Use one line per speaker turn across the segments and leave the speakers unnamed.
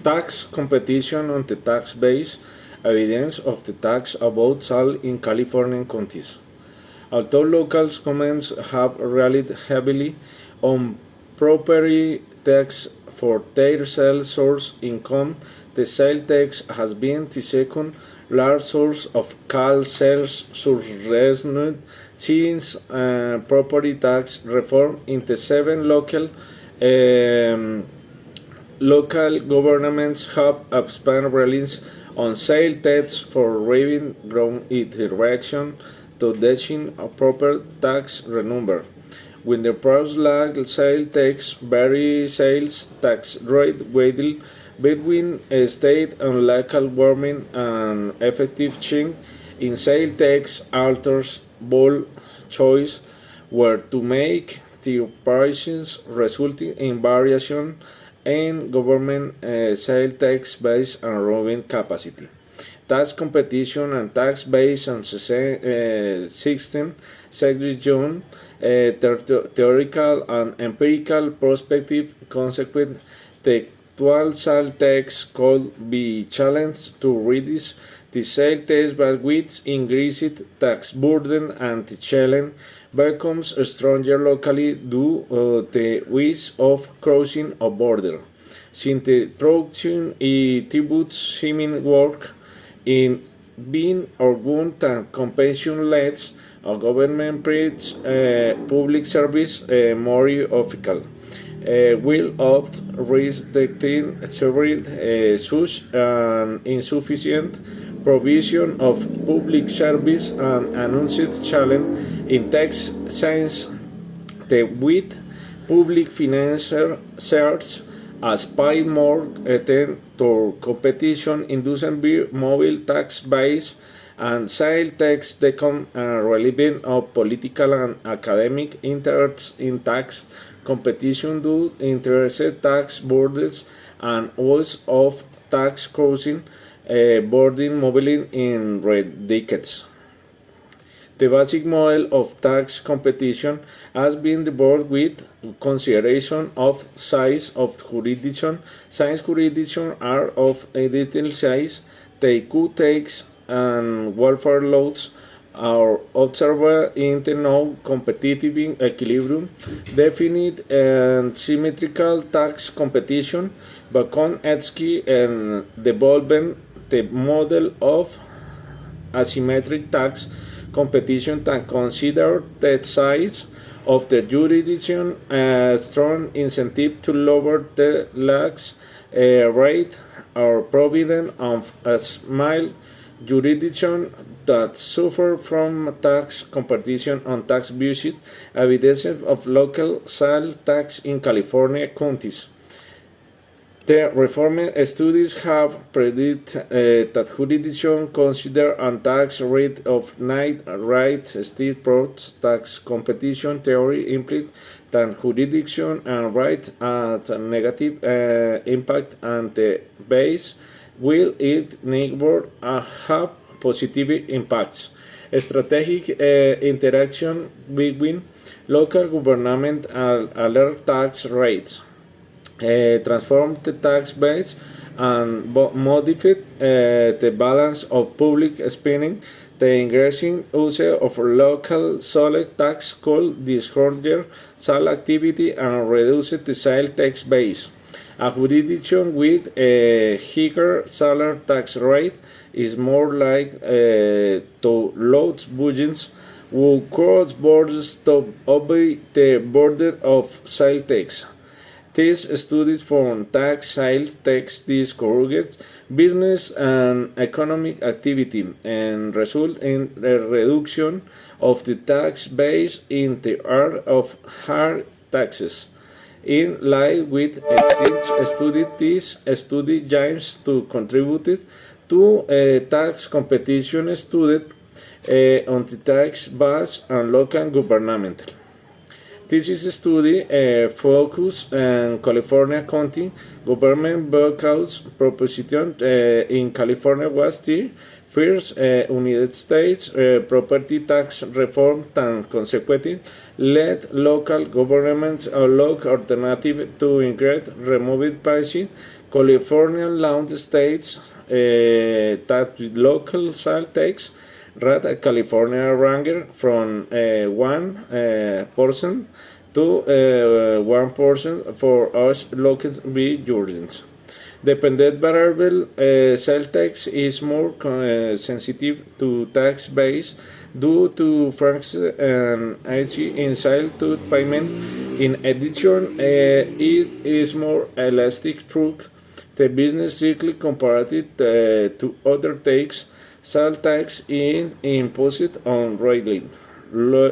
Tax competition on the tax base, evidence of the tax about all in Californian counties. Although local governments have relied heavily on property tax for their sales source income, the sales tax has been the second large source of cal sales revenue since property tax reform in the seven um, local governments have spent reliance on sales tax for revenue growth in direction to reaching a proper tax number. When the price lag sales tax vary sales tax rate weighted between state and local government and effective change in sales tax alters bold choice where to make the operations resulting in variation in government sales tax base and revenue capacity. Tax competition and tax based on system segregation, theoretical and empirical perspective consequent the actual sales tax could be challenged to reduce the sales tax but with increased tax burden and the challenge becomes stronger locally due to the risk of crossing a border. Since the production tributes seeming work in being argued that compensation lets a government treats public service more ethical. Will oft risk detecting severed such an insufficient provision of public service and announced challenge in tax science the with public financier search aspire more to competition inducing mobile tax base and sale tax become relevant of political and academic interests in tax competition due interested tax borders and also of tax crossing boarding modeling in red decades. The basic model of tax competition has been developed with consideration of size of jurisdiction. Since jurisdictions are of identical size, they could tax and welfare laws are observed in the no competitive equilibrium, definite and symmetrical tax competition, become key and developing the model of asymmetric tax competition that consider the size of the jurisdiction a strong incentive to lower the lax rate or provident of a small jurisdiction that suffer from tax competition on tax budget, evidence of local sales tax in California counties. The reform studies have predicted that jurisdiction consider a tax rate of night right state products tax competition theory implies that jurisdiction and right at a negative impact on the base will it neighbor have positive impacts. Strategic interaction between local government and alert tax rates transform the tax base and modify the balance of public spending. The increasing use of local solid tax could discourage sale activity and reduce the sale tax base. A jurisdiction with a higher salary tax rate is more like to load budgets who cross borders to obey the border of sale tax. These studies found tax sales tax discouraged business and economic activity and result in a reduction of the tax base in the area of hard taxes. In line with exit study, this study aims to contribute to a tax competition studied on the tax base and local government. This is a study focused on California County government workouts proposition in California was the First, United States property tax reform and consequently led local governments look alternative to ingrid removed pricing. California law states that local sales tax rate California ranger from 1% to 1% for us local jurisdictions. Dependent variable sales tax is more sensitive to tax base due to franks and AC in sale to payment. In addition, it is more elastic through the business cycle compared to other tax. Sales tax is imposed on retail,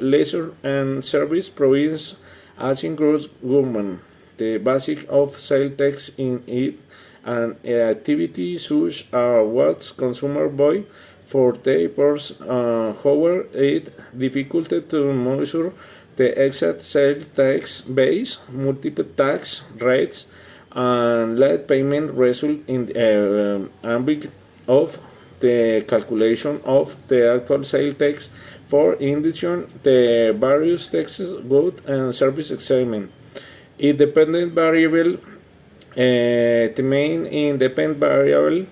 leisure and service province as in gross government. The basic of sales tax in it and activity such as what consumer buy for their purse. However, it difficult to measure the exact sales tax base, multiple tax rates, and late payment result in the ambit of the calculation of the actual sales tax. For addition, the various taxes, goods and service examined. Independent variable. The main independent variable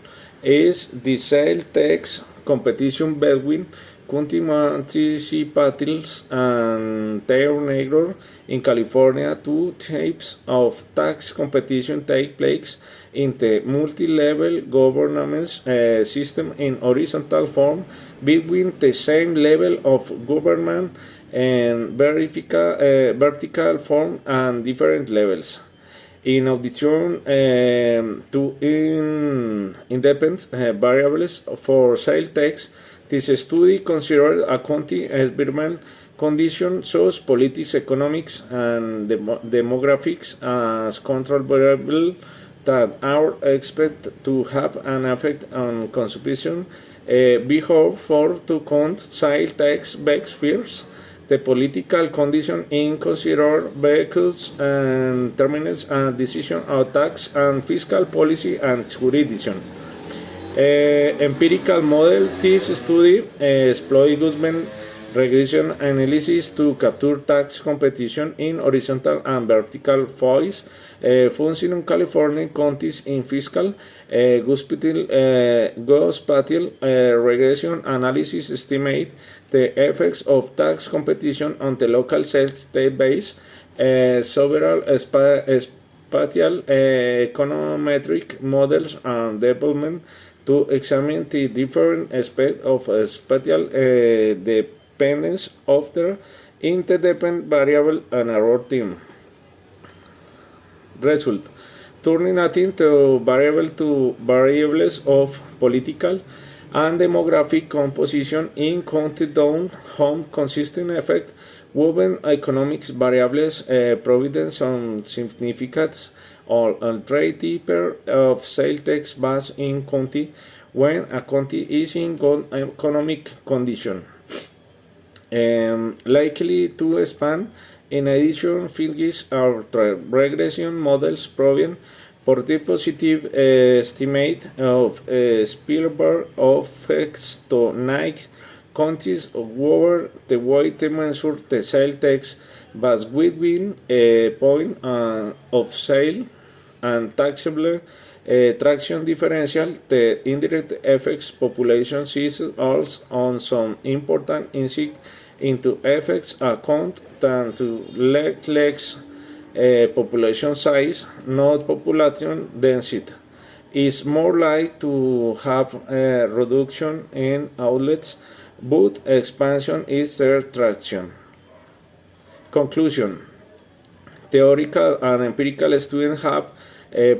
is the sales tax competition between county municipalities and their neighbors. In California, two types of tax competition take place in the multi-level government system in horizontal form between the same level of government and vertical form and different levels. In addition to independent variables for sales tax, this study considered a county environmental conditions such as politics, economics, and demographics as control variables that are expected to have an effect on consumption behavior. For to count sales tax base first, the political condition in consider vehicles and determines a decision of tax and fiscal policy and jurisdiction. Empirical model. This study exploits government regression analysis to capture tax competition in horizontal and vertical voice. Function in California counties in fiscal spatial regression analysis estimate the effects of tax competition on the local sales base. Several spatial econometric models and development to examine the different aspects of spatial dependence of the interdependent variable and error team. Result: turning nothing to variables of political and demographic composition in county down home consistent effect woven economics variables providence on significance or alternative of sales tax base in county when a county is in good economic condition likely to expand. In addition, figures are regression models provide for the positive estimate of spillover effects to nine counties over the way to measure the sales tax base within a point of sale and taxable traction differential. The indirect effects population sees also on some important insight into effects account than to less population size, not population density, is more likely to have a reduction in outlets, but expansion is their traction. Conclusion: theoretical and empirical students have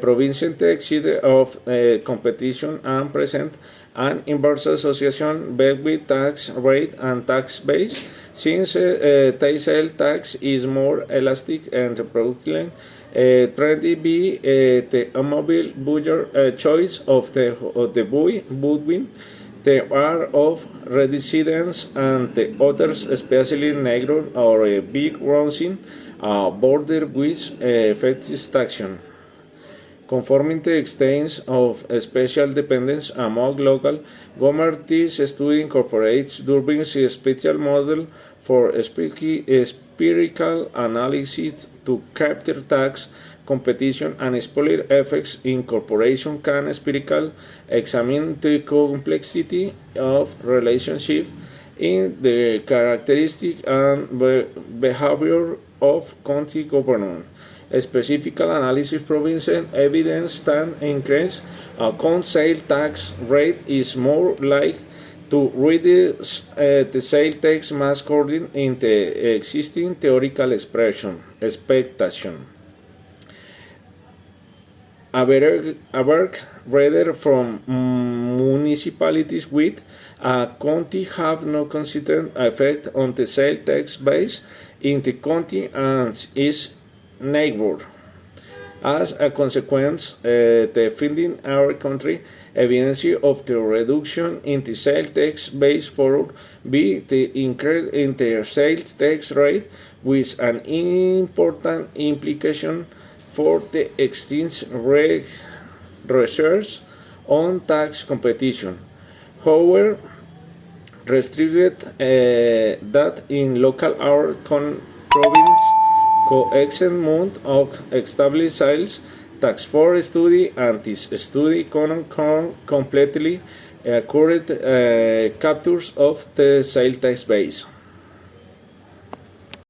provincial exit of competition and present an inverse association between tax rate and tax base, since sales tax is more elastic and productive. Trendy be the mobile budget choice of the between the are of residents and the others, especially negro or big rousing border with effective taxation. conforming the extent of special dependence among local governments. This study incorporates Durbin's spatial model for empirical analysis to capture tax competition and spillover effects. Incorporation can empirically examine the complexity of relationship in the characteristic and behavior of county government. Specific analysis provides evidence that increase account sale tax rate is more likely to reduce the sale tax mass according in the existing theoretical expectation. A work rather from municipalities with a county have no considered effect on the sale tax base in the county and its neighbor. As a consequence, the finding our country evidence of the reduction in the sales tax base for be the increase in the sales tax rate with an important implication for the extinct research on tax competition. However, restricted that in local our province co-exent month of established sales tax for study and this study completely accurate captures of the sales tax base.